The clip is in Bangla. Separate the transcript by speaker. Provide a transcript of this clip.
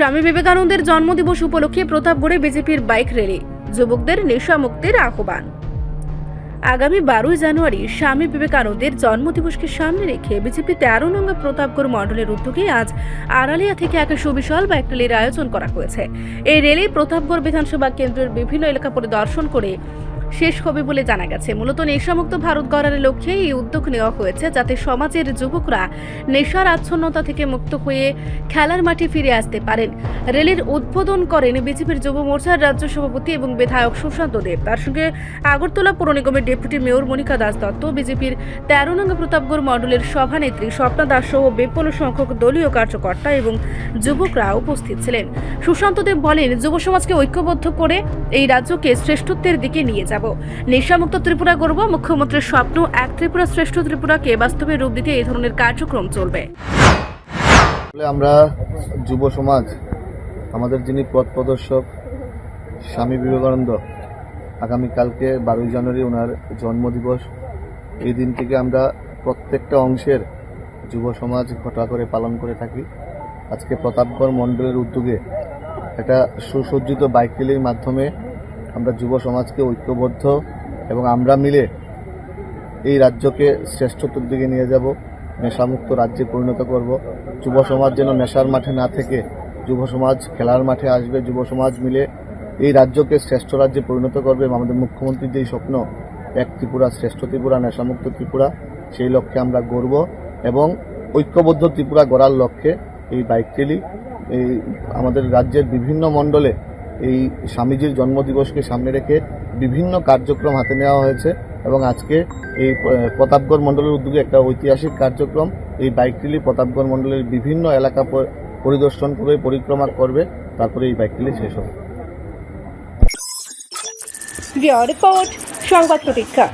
Speaker 1: স্বামী বিবেকানন্দের জন্মদিবস উপলক্ষে প্রতাপগড়ে বিজেপির বাইক র্যালি, যুবকদের নেশা মুক্তির আহ্বান। আগামী 12 জানুয়ারি স্বামী বিবেকানন্দের জন্মদিবসকে সামনে রেখে বিজেপি 13 নং প্রতাপগড় মণ্ডলের উদ্যোগে আজ আড়ালিয়া থেকে এক সুবিশাল বাইক র্যালির আয়োজন করা হয়েছে। এই র্যালি প্রতাপগড় বিধানসভা কেন্দ্রের বিভিন্ন এলাকা পরিদর্শন করে শেষ হবে বলে জানা গেছে। মূলত নেশামুক্ত ভারত গড়ার লক্ষ্যে এই উদ্যোগ নেওয়া হয়েছে, যাতে সমাজের যুবকরা নেশার আচ্ছন্নতা থেকে মুক্ত হয়ে খেলার মাঠে ফিরে আসতে পারেন। র্যালির উদ্বোধন করেন বিজেপির যুব মোর্চার রাজ্য সভাপতি এবং বিধায়ক সুশান্ত দেব। তার সঙ্গে আগরতলা পৌর নিগমের ডেপুটি মেয়র মনিকা দাস দত্ত, বিজেপির 13 নং প্রতাপগড় মণ্ডলের সভানেত্রী স্বপ্না দাস সহ বিপুল সংখ্যক দলীয় কার্যকর্তা এবং যুবকরা উপস্থিত ছিলেন। সুশান্ত দেব বলেন, যুব সমাজকে ঐক্যবদ্ধ করে এই রাজ্যকে শ্রেষ্ঠত্বের দিকে নিয়ে যাব। নেশামুক্ত ত্রিপুরা গড়ব। মুখ্যমন্ত্রীর স্বপ্ন এক ত্রিপুরা শ্রেষ্ঠ ত্রিপুরাকে বাস্তবে রূপ দিতে এই ধরনের কার্যক্রম চলবে।
Speaker 2: আমরা যুব সমাজ, আমাদের যিনি পথ প্রদর্শক স্বামী বিবেকানন্দ, আগামীকালকে 12 জানুয়ারি ওনার জন্মদিবস। এই দিনটিকে আমরা প্রত্যেকটা অংশের যুব সমাজ ঘটা করে পালন করে থাকি। আজকে প্রতাপগড় মণ্ডলের উদ্যোগে একটা সুসজ্জিত বাইক র্যালির মাধ্যমে আমরা যুব সমাজকে ঐক্যবদ্ধ এবং আমরা মিলে এই রাজ্যকে শ্রেষ্ঠত্বের দিকে নিয়ে যাব, নেশামুক্ত রাজ্যে পরিণত করব। যুব সমাজ যেন নেশার মাঠে না থেকে যুব সমাজ খেলার মাঠে আসবে। যুব সমাজ মিলে এই রাজ্যকে শ্রেষ্ঠ রাজ্যে পরিণত করবে। আমাদের মুখ্যমন্ত্রীর যেই স্বপ্ন এক ত্রিপুরা শ্রেষ্ঠ ত্রিপুরা, নেশামুক্ত ত্রিপুরা, সেই লক্ষ্যে আমরা গড়ব এবং ঐক্যবদ্ধ ত্রিপুরা গড়ার লক্ষ্যে এই বাইক র্যালি এই আমাদের রাজ্যের বিভিন্ন মণ্ডলে এই স্বামীজির জন্মদিবসকে সামনে রেখে বিভিন্ন কার্যক্রম হাতে নেওয়া হয়েছে এবং আজকে এই প্রতাপগড় মণ্ডলের উদ্যোগে একটা ঐতিহাসিক কার্যক্রম। এই বাইক র্যালি প্রতাপগড় মণ্ডলের বিভিন্ন এলাকা পরিদর্শন করে পরিক্রমা করবে, তারপরে এই বাইক র্যালি শেষ হবে।
Speaker 1: রিপোর্ট সংবাদ প্রতীক্ষা।